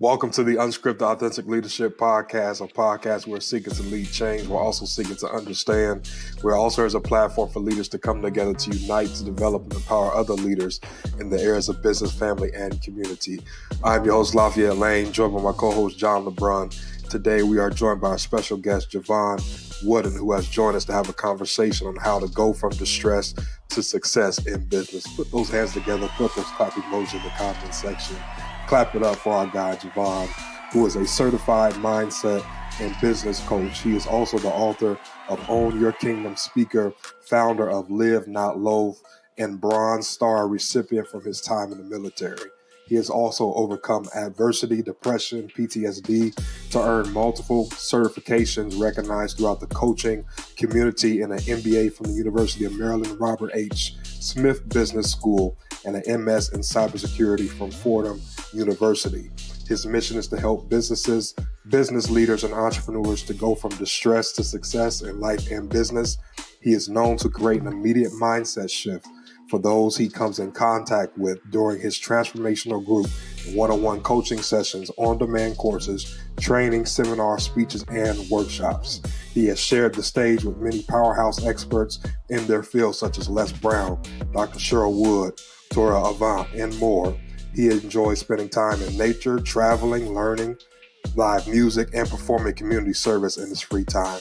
Welcome to the Unscripted Authentic Leadership Podcast, a podcast where we're seeking to lead change. We're also seeking to understand. We're also as a platform for leaders to come together to unite, to develop and empower other leaders in the areas of business, family, and community. I'm your host, Lafayette Lane, joined by my co-host, John LeBrun. Today, we are joined by our special guest, Jevon Wooden, who has joined us to have a conversation on how to go from distress to success in business. Put those hands together, put those clap emojis in the comment section. Clap it up for our guy, Jevon, who is a certified mindset and business coach. He is also the author of Own Your Kingdom speaker, founder of Live Not Loathe, and Bronze Star recipient from his time in the military. He has also overcome adversity, depression, PTSD to earn multiple certifications recognized throughout the coaching community and an MBA from the University of Maryland Robert H. Smith Business School and an MS in cybersecurity from Fordham University. His mission is to help businesses, business leaders, and entrepreneurs to go from distress to success in life and business. He is known to create an immediate mindset shift for those he comes in contact with during his transformational group, one-on-one coaching sessions, on-demand courses, training, seminars, speeches, and workshops. He has shared the stage with many powerhouse experts in their field, such as Les Brown, Dr. Cheryl Wood, Tora Avant, and more. He enjoys spending time in nature, traveling, learning, live music, and performing community service in his free time.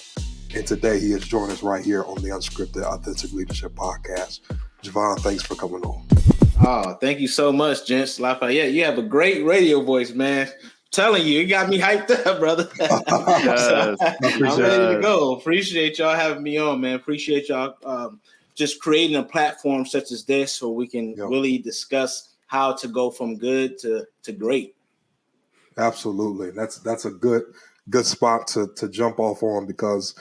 And today he has joined us right here on the Unscripted Authentic Leadership Podcast. Jevon, thanks for coming on. Oh, thank you so much, gents. Lafayette, you have a great radio voice, man. I'm telling you, you got me hyped up, brother. I'm ready to go. Appreciate y'all having me on, man. Appreciate y'all just creating a platform such as this so we can really discuss how to go from good to great. Absolutely. That's a good spot to jump off on, because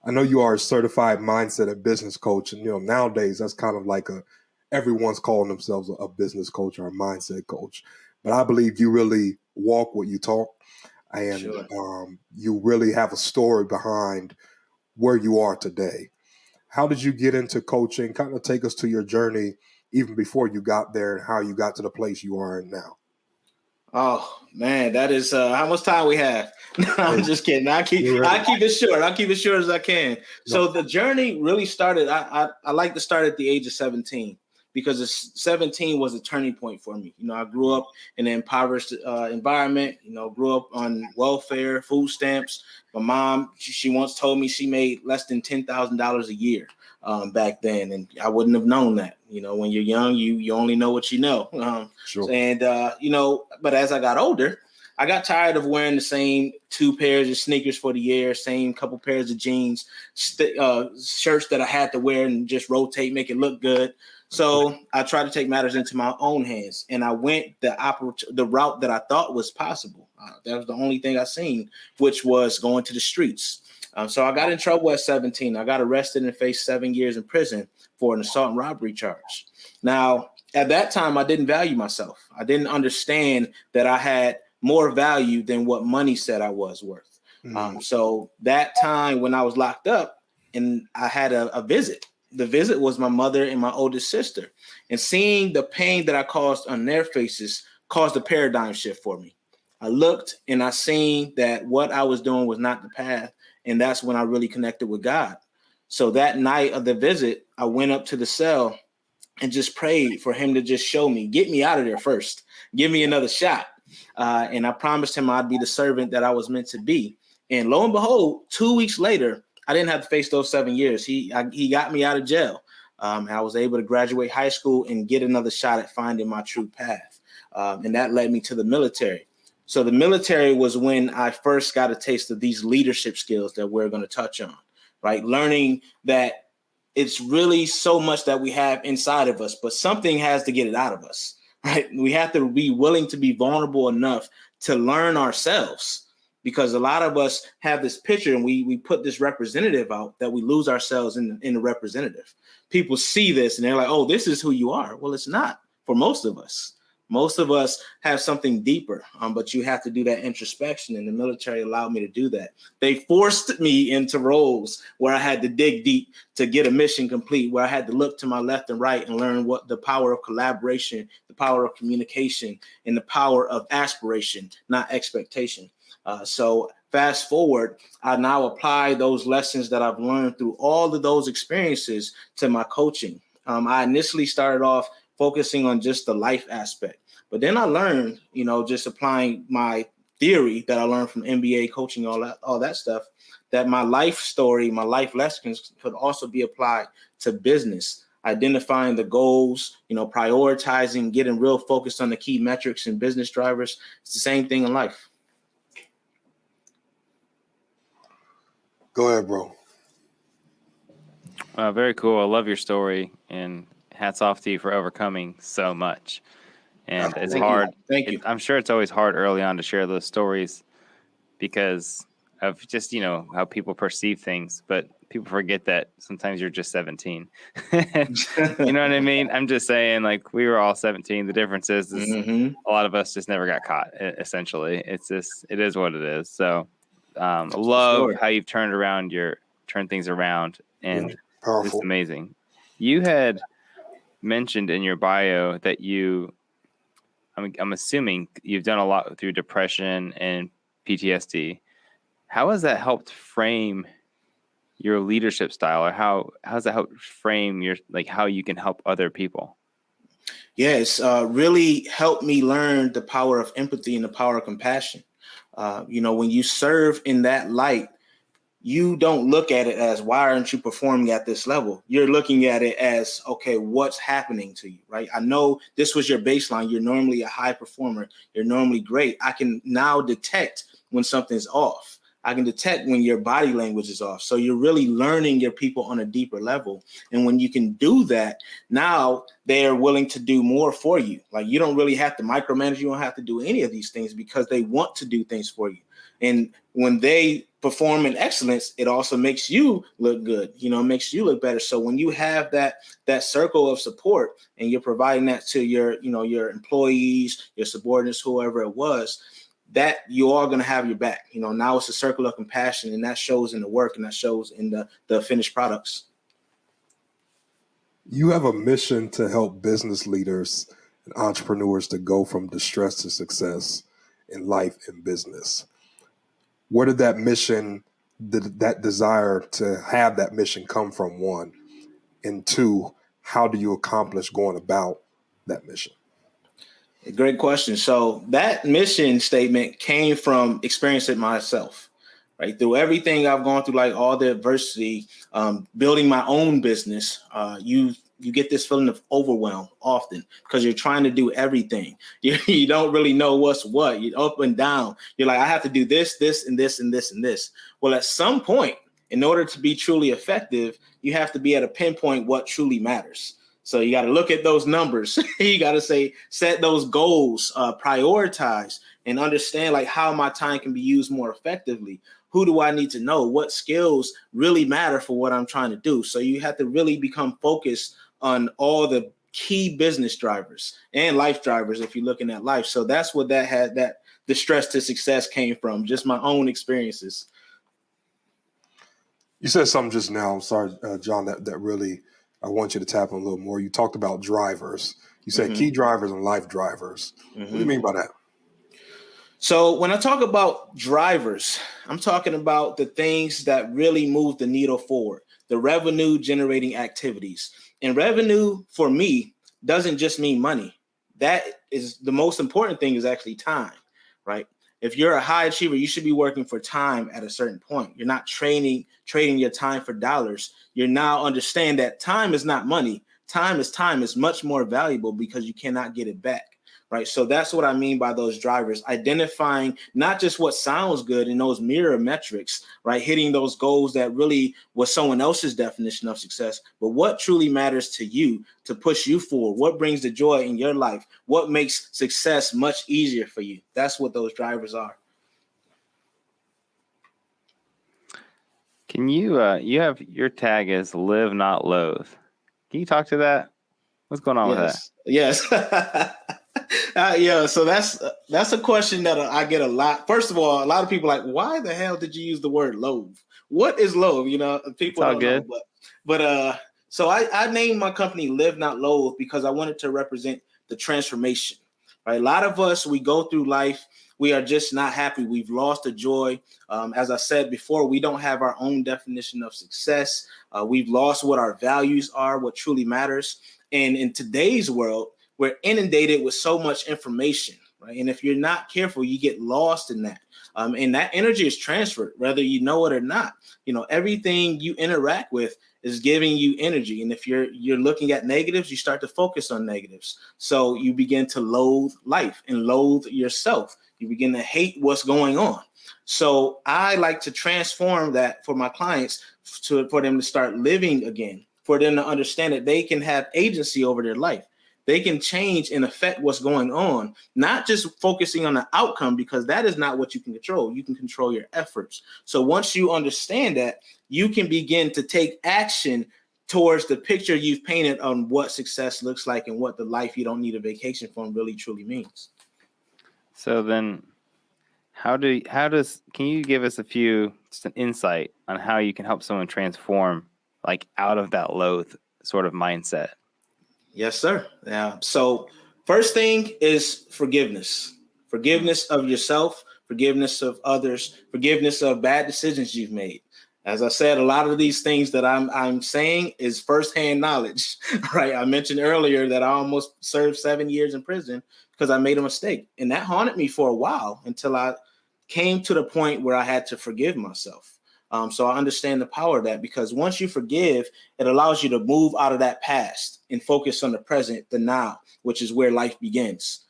I know you are a certified mindset and business coach. And, nowadays that's kind of like everyone's calling themselves a business coach or a mindset coach. But I believe you really walk what you talk, and you really have a story behind where you are today. How did you get into coaching? Kind of take us to your journey even before you got there and how you got to the place you are in now. Oh man, that is how much time we have. No, I'm just kidding. I'll keep it short. I'll keep it short as I can. No. So the journey really started. I like to start at the age of 17, because 17 was a turning point for me. I grew up in an impoverished environment. Grew up on welfare, food stamps. My mom, she once told me she made less than $10,000 a year back then, and I wouldn't have known that. When you're young, you only know what you know. Sure. And but as I got older, I got tired of wearing the same 2 pairs of sneakers for the year, same couple pairs of jeans, shirts that I had to wear and just rotate, make it look good. So I tried to take matters into my own hands, and I went the route that I thought was possible. That was the only thing I seen, which was going to the streets. So I got in trouble at 17. I got arrested and faced 7 years in prison for an assault and robbery charge. Now, at that time, I didn't value myself. I didn't understand that I had more value than what money said I was worth. So that time when I was locked up, and I had a visit. The visit was my mother and my oldest sister. And seeing the pain that I caused on their faces caused a paradigm shift for me. I looked and I seen that what I was doing was not the path. And that's when I really connected with God. So that night of the visit, I went up to the cell and just prayed for him to just show me, get me out of there first, give me another shot. And I promised him I'd be the servant that I was meant to be. And lo and behold, 2 weeks later, I didn't have to face those 7 years. He got me out of jail. I was able to graduate high school and get another shot at finding my true path. And that led me to the military. So the military was when I first got a taste of these leadership skills that we're going to touch on, right? Learning that it's really so much that we have inside of us, but something has to get it out of us, right? We have to be willing to be vulnerable enough to learn ourselves, because a lot of us have this picture and we put this representative out that we lose ourselves in the representative. People see this and they're like, oh, this is who you are. Well, it's not for most of us. Most of us have something deeper, but you have to do that introspection, and the military allowed me to do that. They forced me into roles where I had to dig deep to get a mission complete, where I had to look to my left and right and learn what the power of collaboration, the power of communication, and the power of aspiration, not expectation. So fast forward, I now apply those lessons that I've learned through all of those experiences to my coaching. I initially started off focusing on just the life aspect. But then I learned, just applying my theory that I learned from MBA coaching, all that stuff, that my life story, my life lessons could also be applied to business, identifying the goals, prioritizing, getting real focused on the key metrics and business drivers. It's the same thing in life. Go ahead, bro. Very cool. I love your story, and hats off to you for overcoming so much. And it's hard. Thank you. I'm sure it's always hard early on to share those stories because of just, how people perceive things. But people forget that sometimes you're just 17. You know what I mean? I'm just saying, like, we were all 17. The difference is a lot of us just never got caught, essentially. It is what it is. So I love how you've turned things around. And it's amazing. You had mentioned in your bio that I'm assuming you've done a lot through depression and PTSD. How has that helped frame your leadership style, or how has that helped frame how you can help other people? Yeah, it's really helped me learn the power of empathy and the power of compassion. When you serve in that light, you don't look at it as, why aren't you performing at this level? You're looking at it as, okay, what's happening to you, right? I know this was your baseline. You're normally a high performer. You're normally great. I can now detect when something's off. I can detect when your body language is off. So you're really learning your people on a deeper level. And when you can do that, now they are willing to do more for you. Like, you don't really have to micromanage. You don't have to do any of these things because they want to do things for you. And when they perform in excellence, it also makes you look good, makes you look better. So when you have that circle of support and you're providing that to your employees, your subordinates, whoever it was, that you are going to have your back. Now it's a circle of compassion, and that shows in the work, and that shows in the finished products. You have a mission to help business leaders and entrepreneurs to go from distress to success in life and business. Where did that mission, that desire to have that mission come from, one? And two, how do you accomplish going about that mission? Great question. So that mission statement came from experiencing it myself, right? Through everything I've gone through, like all the adversity, building my own business, you get this feeling of overwhelm often because you're trying to do everything. You don't really know what's what. You're up and down. You're like, I have to do this, this, and this, and this, and this. Well, at some point, in order to be truly effective, you have to be at a pinpoint what truly matters. So you got to look at those numbers. You got to set those goals, prioritize, and understand like how my time can be used more effectively. Who do I need to know? What skills really matter for what I'm trying to do? So you have to really become focused on all the key business drivers and life drivers if you're looking at life. So that's what that distress to success came from, just my own experiences. You said something just now, I'm sorry, John, that really, I want you to tap on a little more. You talked about drivers. You said key drivers and life drivers. What do you mean by that? So when I talk about drivers, I'm talking about the things that really move the needle forward, the revenue generating activities. And revenue for me doesn't just mean money. That is the most important thing, is actually time, right? If you're a high achiever, you should be working for time at a certain point. You're not trading your time for dollars. You now understand that time is not money. Time is much more valuable because you cannot get it back. Right. So that's what I mean by those drivers, identifying not just what sounds good in those mirror metrics, right, hitting those goals that really was someone else's definition of success, but what truly matters to you to push you forward, what brings the joy in your life, what makes success much easier for you. That's what those drivers are. Can you have your tag as live, not loathe. Can you talk to that? What's going on with that? Yes. Yeah, so that's a question that I get a lot. First of all, a lot of people are like, why the hell did you use the word loathe? What is loathe? It's People all don't good. know. So I named my company Live Not Loathe because I wanted to represent the transformation. Right, a lot of us, we go through life, we are just not happy. We've lost the joy. As I said before, we don't have our own definition of success. We've lost what our values are, what truly matters. And in today's world, we're inundated with so much information, right? And if you're not careful, you get lost in that. And that energy is transferred, whether you know it or not. Everything you interact with is giving you energy. And if you're looking at negatives, you start to focus on negatives. So you begin to loathe life and loathe yourself. You begin to hate what's going on. So I like to transform that for my clients for them to start living again, for them to understand that they can have agency over their life. They can change and affect what's going on, not just focusing on the outcome, because that is not what you can control. You can control your efforts. So once you understand that, you can begin to take action towards the picture you've painted on what success looks like and what the life you don't need a vacation from really truly means. So then can you give us just an insight on how you can help someone transform like out of that loathe sort of mindset? Yes, sir. Yeah. So first thing is forgiveness of yourself, forgiveness of others, forgiveness of bad decisions you've made. As I said, a lot of these things that I'm saying is firsthand knowledge, right? I mentioned earlier that I almost served 7 years in prison because I made a mistake, and that haunted me for a while until I came to the point where I had to forgive myself. So I understand the power of that, because once you forgive, it allows you to move out of that past and focus on the present, the now, which is where life begins.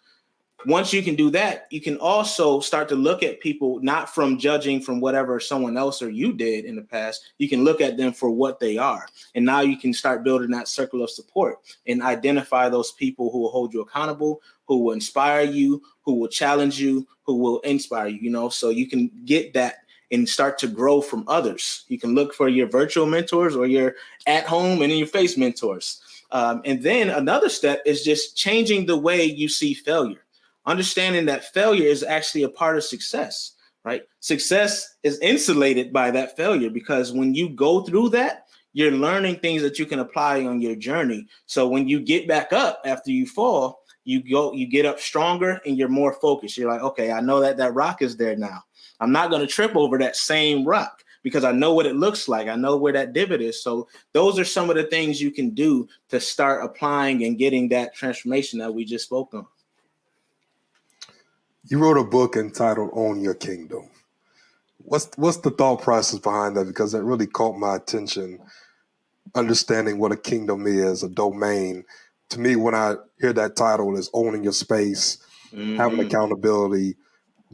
Once you can do that, you can also start to look at people not from judging from whatever someone else or you did in the past. You can look at them for what they are. And now you can start building that circle of support and identify those people who will hold you accountable, who will inspire you, who will challenge you, who will inspire you, so you can get that and start to grow from others. You can look for your virtual mentors or your at home and in your face mentors. And then another step is just changing the way you see failure. Understanding that failure is actually a part of success, right? Success is insulated by that failure, because when you go through that, you're learning things that you can apply on your journey. So when you get back up after you fall, you get up stronger and you're more focused. You're like, okay, I know that rock is there now. I'm not going to trip over that same rock because I know what it looks like. I know where that divot is. So those are some of the things you can do to start applying and getting that transformation that we just spoke on. You wrote a book entitled Own Your Kingdom. What's the thought process behind that? Because it really caught my attention, understanding what a kingdom is, a domain. To me, when I hear that title, is owning your space, having accountability,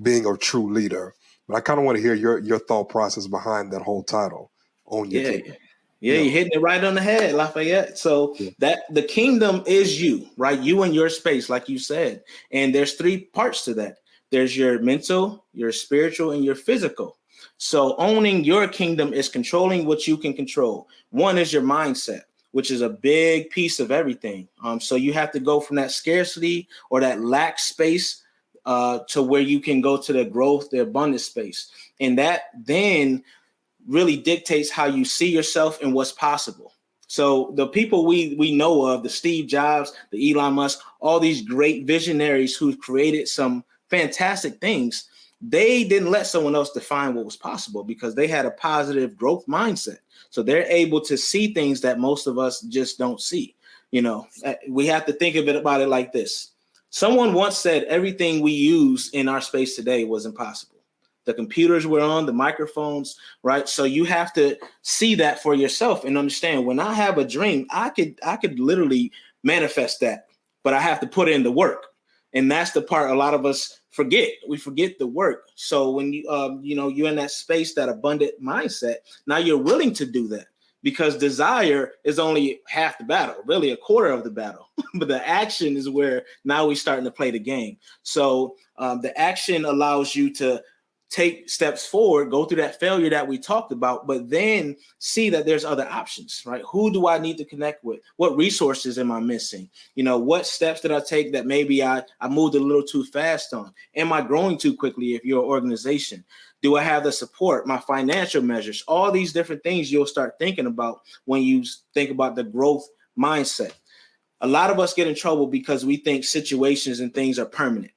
being a true leader. But I kind of want to hear your thought process behind that whole title, Own Your Kingdom. Yeah, you're hitting it right on the head, Lafayette. So that the kingdom is you, right? You and your space, like you said. And there's 3 parts to that. There's your mental, your spiritual, and your physical. So owning your kingdom is controlling what you can control. One is your mindset, which is a big piece of everything. So you have to go from that scarcity or that lack space to where you can go to the growth, the abundance space. And that then really dictates how you see yourself and what's possible. So the people we know of, the Steve Jobs, the Elon Musk, all these great visionaries who've created some fantastic things, they didn't let someone else define what was possible because they had a positive growth mindset. So they're able to see things that most of us just don't see. We have to think about it like this. Someone once said everything we use in our space today was impossible. The computers we're on, the microphones, right? So you have to see that for yourself and understand, when I have a dream, I could literally manifest that, but I have to put in the work. And that's the part a lot of us forget. We forget the work. So when you're in that space, that abundant mindset, now you're willing to do that, because desire is only half the battle, really a quarter of the battle. But the action is where now we're starting to play the game. So the action allows you to take steps forward, go through that failure that we talked about, but then see that there's other options, right? Who do I need to connect with? What resources am I missing? What steps did I take that maybe I moved a little too fast on? Am I growing too quickly if you're an organization? Do I have the support, my financial measures? All these different things you'll start thinking about when you think about the growth mindset. A lot of us get in trouble because we think situations and things are permanent,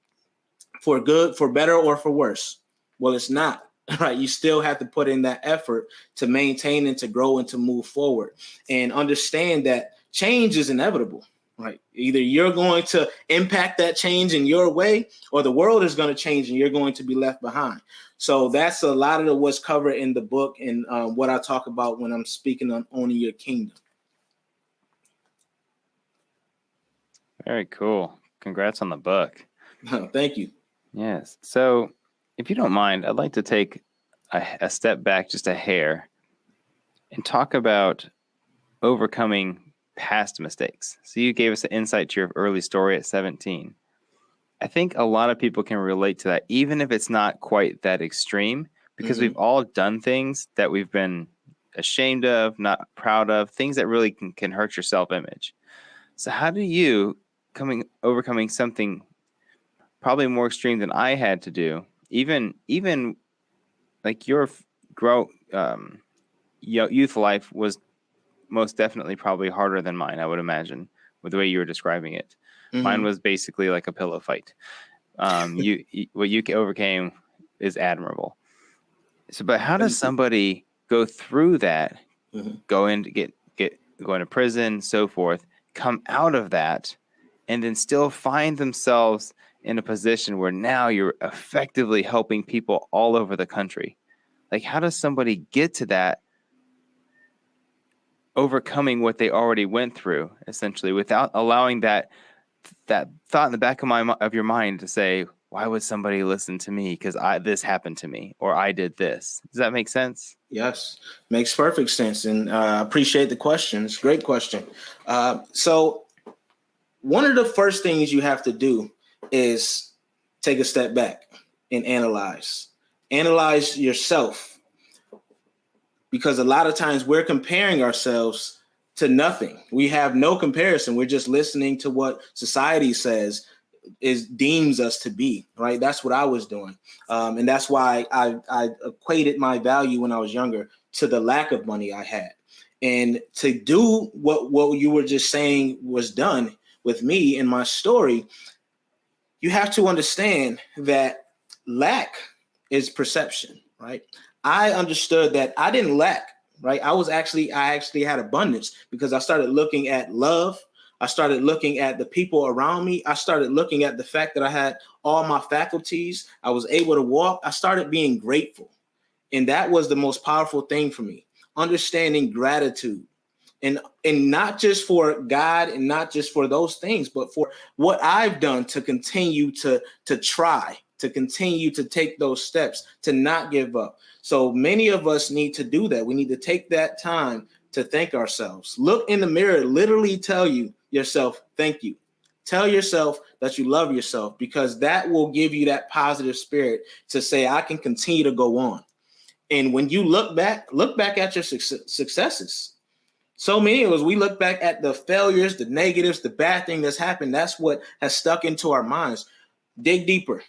for good, for better, or for worse. Well, it's not, right? You still have to put in that effort to maintain and to grow and to move forward, and understand that change is inevitable, right? Either you're going to impact that change in your way, or the world is going to change and you're going to be left behind. So that's a lot of what's covered in the book, and what I talk about when I'm speaking on owning your kingdom. Very cool. Congrats on the book. Thank you. Yes. So if you don't mind, I'd like to take a step back just a hair and talk about overcoming past mistakes. So you gave us an insight to your early story at 17. I think a lot of people can relate to that, even if it's not quite that extreme, because we've all done things that we've been ashamed of, not proud of, things that really can hurt your self-image. So how do you, overcoming something probably more extreme than I had to do, even like your youth life was most definitely probably harder than mine, I would imagine, with the way you were describing it. Mine was basically like a pillow fight. What you overcame is admirable. So, but how does somebody go through that, go into going to prison, so forth, come out of that, and then still find themselves in a position where now you're effectively helping people all over the country? Like, how does somebody get to that, overcoming what they already went through, essentially, without allowing that thought in the back of your mind to say, why would somebody listen to me? Because this happened to me, or I did this. Does that make sense? Yes, makes perfect sense. And I appreciate the question. It's a great question. So one of the first things you have to do is take a step back and analyze yourself, because a lot of times we're comparing ourselves to nothing. We have no comparison. We're just listening to what society says deems us to be, right? That's what I was doing. And that's why I equated my value when I was younger to the lack of money I had. And to do what you were just saying was done with me in my story, you have to understand that lack is perception, right? I understood that I didn't lack, right? I actually had abundance, because I started looking at love. I started looking at the people around me. I started looking at the fact that I had all my faculties. I was able to walk. I started being grateful. And that was the most powerful thing for me, understanding gratitude. And not just for God and not just for those things, but for what I've done to continue to try, to continue to take those steps, to not give up. So many of us need to do that. We need to take that time to thank ourselves. Look in the mirror, literally tell yourself, thank you. Tell yourself that you love yourself, because that will give you that positive spirit to say, I can continue to go on. And when you look back at your successes. So many of us, we look back at the failures, the negatives, the bad thing that's happened. That's what has stuck into our minds. Dig deeper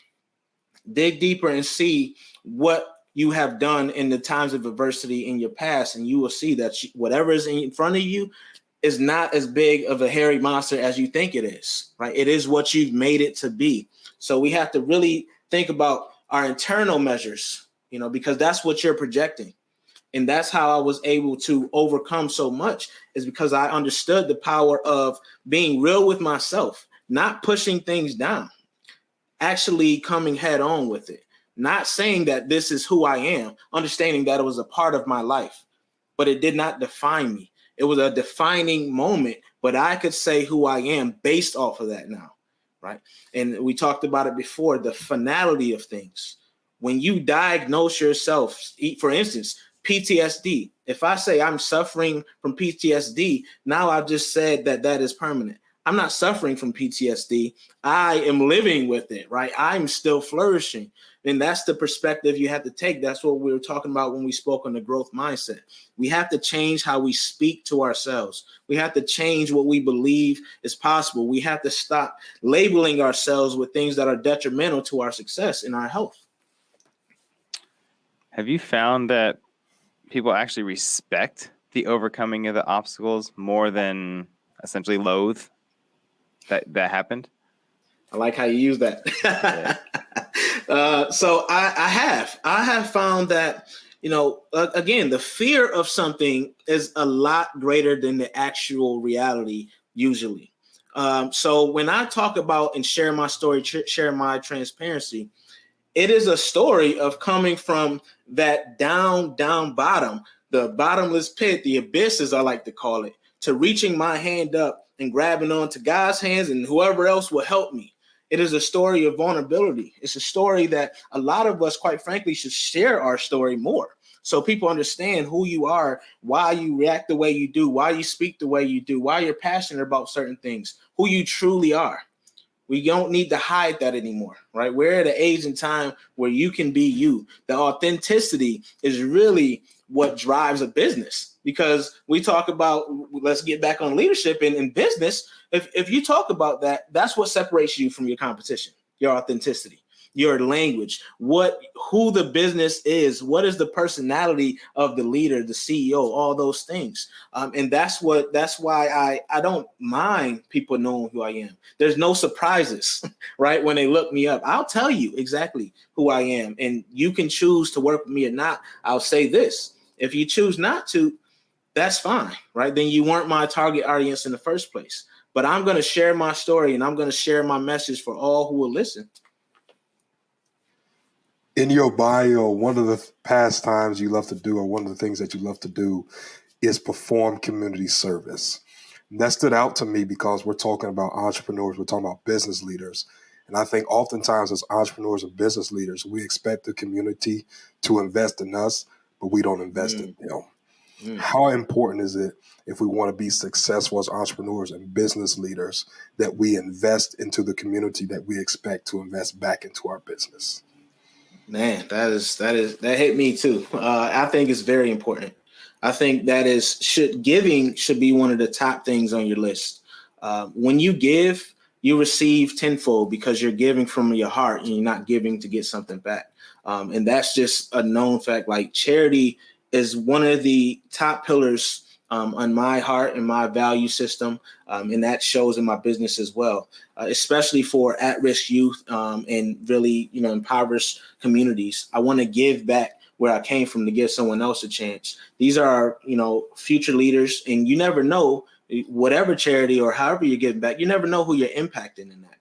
and see what you have done in the times of adversity in your past. And you will see that whatever is in front of you is not as big of a hairy monster as you think it is, right? It is what you've made it to be. So we have to really think about our internal measures, because that's what you're projecting. And that's how I was able to overcome so much, is because I understood the power of being real with myself, not pushing things down, actually coming head on with it, not saying that this is who I am, understanding that it was a part of my life, but it did not define me. It was a defining moment, but I could say who I am based off of that now, right? And we talked about it before, the finality of things. When you diagnose yourself, for instance, PTSD. If I say I'm suffering from PTSD, now I've just said that is permanent. I'm not suffering from PTSD. I am living with it, right? I'm still flourishing. And that's the perspective you have to take. That's what we were talking about when we spoke on the growth mindset. We have to change how we speak to ourselves. We have to change what we believe is possible. We have to stop labeling ourselves with things that are detrimental to our success and our health. Have you found that people actually respect the overcoming of the obstacles more than essentially loathe that happened? I like how you use that. So I have found that, again, the fear of something is a lot greater than the actual reality usually. So when I talk about and share my story, share my transparency, it is a story of coming from that down bottom, the bottomless pit, the abyss, as I like to call it, to reaching my hand up and grabbing onto God's hands and whoever else will help me. It is a story of vulnerability. It's a story that a lot of us, quite frankly, should share our story more, so people understand who you are, why you react the way you do, why you speak the way you do, why you're passionate about certain things, who you truly are. We don't need to hide that anymore, right? We're at an age and time where you can be you. The authenticity is really what drives a business, because we talk about, let's get back on leadership in business. If you talk about that, that's what separates you from your competition, your authenticity, your language, who the business is, what is the personality of the leader, the CEO, all those things. And that's why I don't mind people knowing who I am. There's no surprises, right? When they look me up, I'll tell you exactly who I am, and you can choose to work with me or not. I'll say this: if you choose not to, that's fine, right? Then you weren't my target audience in the first place. But I'm going to share my story, and I'm going to share my message for all who will listen. In your bio, one of the pastimes you love to do, or one of the things that you love to do, is perform community service. And that stood out to me because we're talking about entrepreneurs, we're talking about business leaders. And I think oftentimes as entrepreneurs and business leaders, we expect the community to invest in us, but we don't invest in them. How important is it, if we want to be successful as entrepreneurs and business leaders, that we invest into the community that we expect to invest back into our business? Man, that hit me too. I think it's very important. I think giving should be one of the top things on your list. When you give, you receive tenfold, because you're giving from your heart and you're not giving to get something back. And that's just a known fact. Like, charity is one of the top pillars on my heart and my value system. And that shows in my business as well, especially for at-risk youth and really, impoverished communities. I want to give back where I came from to give someone else a chance. These are, future leaders, and you never know, whatever charity or however you're giving back, you never know who you're impacting in that.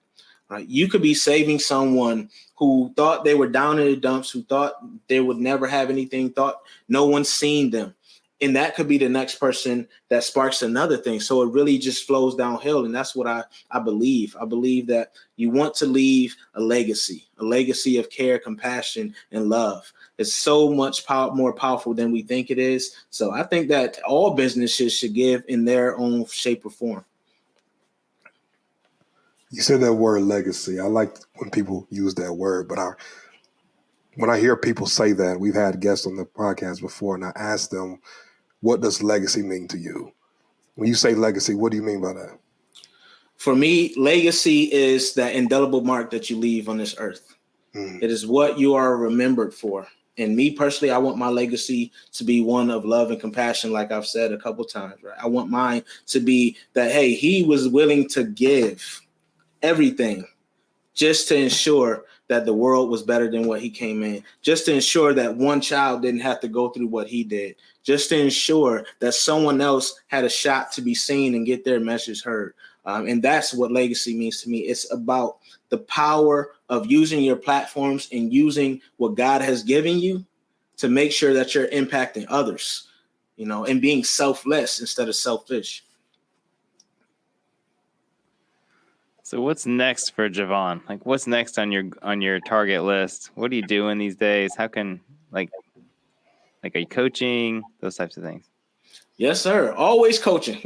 Right? You could be saving someone who thought they were down in the dumps, who thought they would never have anything, thought no one's seen them. And that could be the next person that sparks another thing. So it really just flows downhill. And that's what I believe. I believe that you want to leave a legacy of care, compassion, and love. It's so much more powerful than we think it is. So I think that all businesses should give in their own shape or form. You said that word legacy. I like when people use that word, but when I hear people say that, we've had guests on the podcast before, and I ask them, what does legacy mean to you? When you say legacy, what do you mean by that? For me, legacy is that indelible mark that you leave on this earth. It is what you are remembered for. And me personally, I want my legacy to be one of love and compassion, like I've said a couple times. Right? I want mine to be that, hey, he was willing to give everything just to ensure that the world was better than what he came in, just to ensure that one child didn't have to go through what he did, just to ensure that someone else had a shot to be seen and get their message heard. And that's what legacy means to me. It's about the power of using your platforms and using what God has given you to make sure that you're impacting others, and being selfless instead of selfish. So what's next for Jevon? Like, what's next on your target list? What are you doing these days? How can, are you coaching? Those types of things. Yes, sir. Always coaching.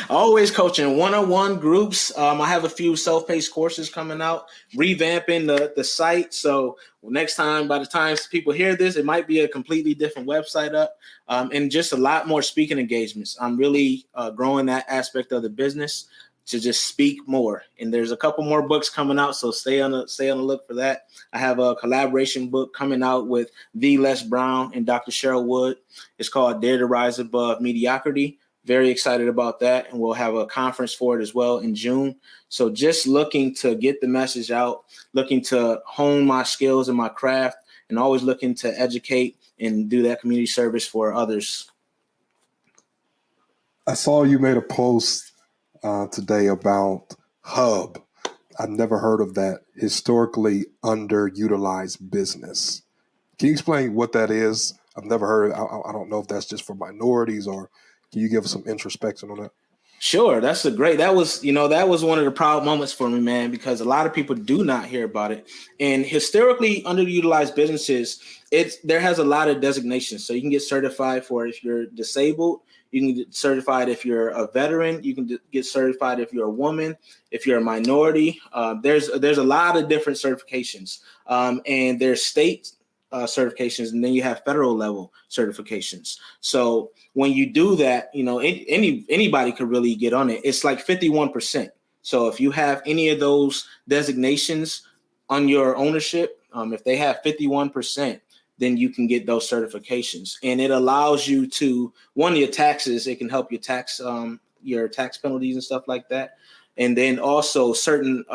Always coaching. One-on-one groups. I have a few self-paced courses coming out, revamping the site. So next time, by the time people hear this, it might be a completely different website up, and just a lot more speaking engagements. I'm really growing that aspect of the business to just speak more. And there's a couple more books coming out, so stay on the look for that. I have a collaboration book coming out with V. Les Brown and Dr. Cheryl Wood. It's called Dare to Rise Above Mediocrity. Very excited about that. And we'll have a conference for it as well in June. So just looking to get the message out, looking to hone my skills and my craft, and always looking to educate and do that community service for others. I saw you made a post today about Hub. I've never heard of that historically underutilized business. Can you explain what that is? I've never heard. I don't know if that's just for minorities, or can you give us some introspection on that? Sure. That was one of the proud moments for me, man, because a lot of people do not hear about it. And historically underutilized businesses, there has a lot of designations. So you can get certified for if you're disabled. You can get certified if you're a veteran. You can get certified if you're a woman, if you're a minority. There's a lot of different certifications, and there's state certifications, and then you have federal level certifications. So when you do that, anybody could really get on it. It's like 51%. So if you have any of those designations on your ownership, if they have 51%, then you can get those certifications. And it allows you to, your taxes, it can help your tax penalties and stuff like that. And then also certain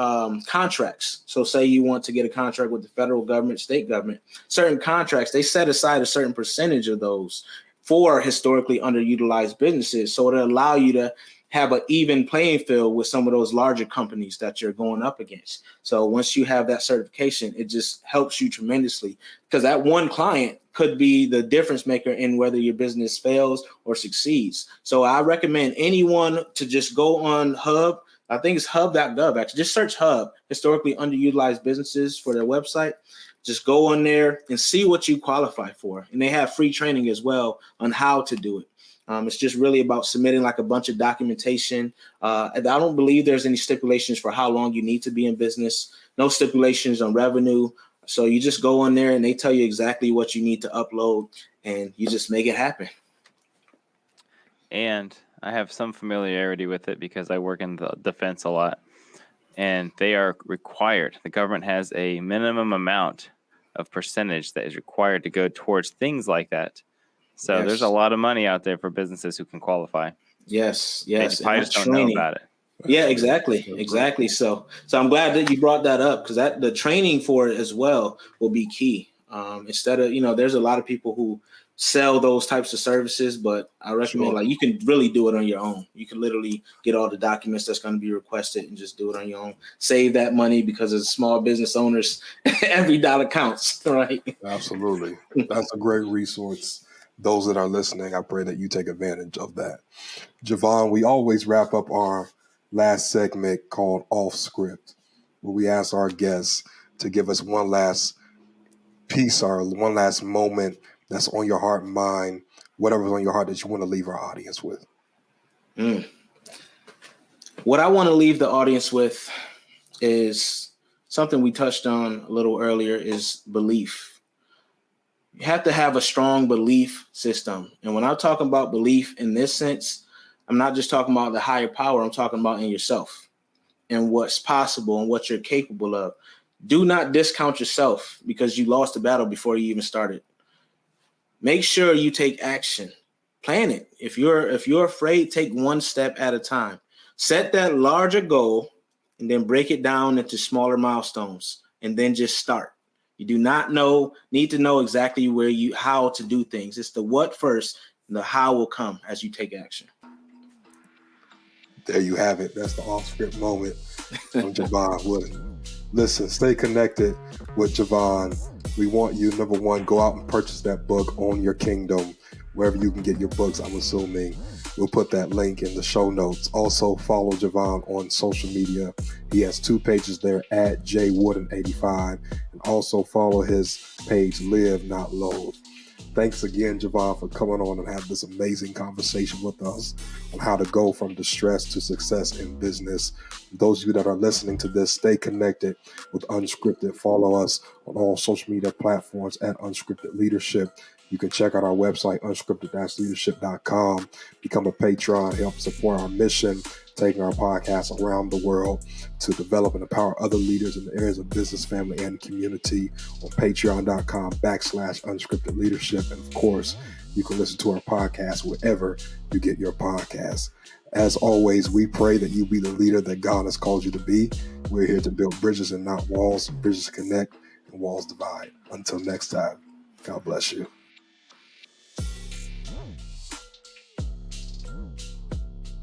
contracts. So say you want to get a contract with the federal government, state government, certain contracts, they set aside a certain percentage of those for historically underutilized businesses. So it'll allow you to have an even playing field with some of those larger companies that you're going up against. So once you have that certification, it just helps you tremendously, because that one client could be the difference maker in whether your business fails or succeeds. So I recommend anyone to just go on Hub. I think it's hub.gov. Actually, just search Hub, historically underutilized businesses, for their website. Just go on there and see what you qualify for. And they have free training as well on how to do it. It's just really about submitting like a bunch of documentation. I don't believe there's any stipulations for how long you need to be in business. No stipulations on revenue. So you just go on there and they tell you exactly what you need to upload, and you just make it happen. And I have some familiarity with it because I work in the defense a lot, and they are required. The government has a minimum amount of percentage that is required to go towards things like that. So Yes. There's a lot of money out there for businesses who can qualify. Yes. They probably just don't know about it. Yeah, exactly. So I'm glad that you brought that up, because the training for it as well will be key. Instead of, there's a lot of people who sell those types of services, but I recommend you can really do it on your own. You can literally get all the documents that's going to be requested and just do it on your own. Save that money, because as small business owners, every dollar counts, right? Absolutely. That's a great resource. Those that are listening, I pray that you take advantage of that. Jevon, we always wrap up our last segment called Off Script, where we ask our guests to give us one last piece or one last moment that's on your heart and mind, whatever's on your heart that you want to leave our audience with. What I want to leave the audience with is something we touched on a little earlier, is belief. You have to have a strong belief system. And when I'm talking about belief in this sense, I'm not just talking about the higher power. I'm talking about in yourself and what's possible and what you're capable of. Do not discount yourself because you lost the battle before you even started. Make sure you take action. Plan it. If you're afraid, take one step at a time. Set that larger goal and then break it down into smaller milestones, and then just start. You do not need to know exactly how to do things. It's the what first, and the how will come as you take action. There you have it. That's the off-script moment from Jevon Wooden. Listen, stay connected with Jevon. We want you, number one, go out and purchase that book, Own Your Kingdom, wherever you can get your books, I'm assuming. We'll put that link in the show notes. Also, follow Jevon on social media. He has 2 pages there, at jwooden85. And also follow his page, Live Not Loathe. Thanks again, Jevon, for coming on and having this amazing conversation with us on how to go from distress to success in business. Those of you that are listening to this, stay connected with Unscripted. Follow us on all social media platforms at Unscripted Leadership. You can check out our website, unscripted-leadership.com. Become a patron, help support our mission, taking our podcast around the world to develop and empower other leaders in the areas of business, family, and community on patreon.com/unscripted leadership. And of course, you can listen to our podcast wherever you get your podcasts. As always, we pray that you be the leader that God has called you to be. We're here to build bridges and not walls. Bridges connect and walls divide. Until next time, God bless you.